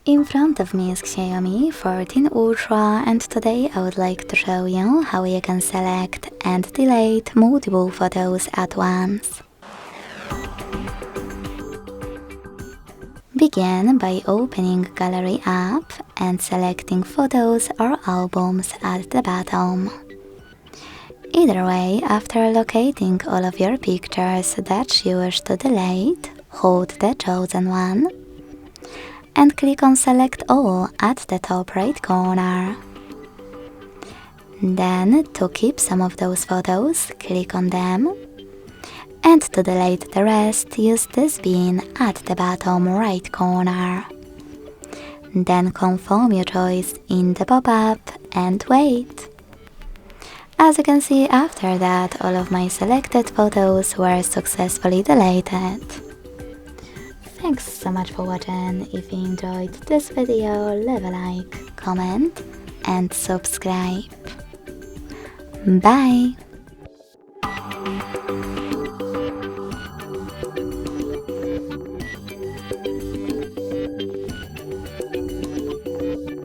In front of me is Xiaomi 14 Ultra, and today I would like to show you how you can select and delete multiple photos at once. Begin by opening Gallery app and selecting photos or albums at the bottom. Either way, after locating all of your pictures that you wish to delete, hold the chosen one and click on Select All at the top right corner. Then, to keep some of those photos, click on them, and to delete the rest, use this bin at the bottom right corner. Then confirm your choice in the pop-up and wait. As you can see, after that, all of my selected photos were successfully deleted. Thanks so much for watching. If you enjoyed this video, leave a like, comment and subscribe. Bye!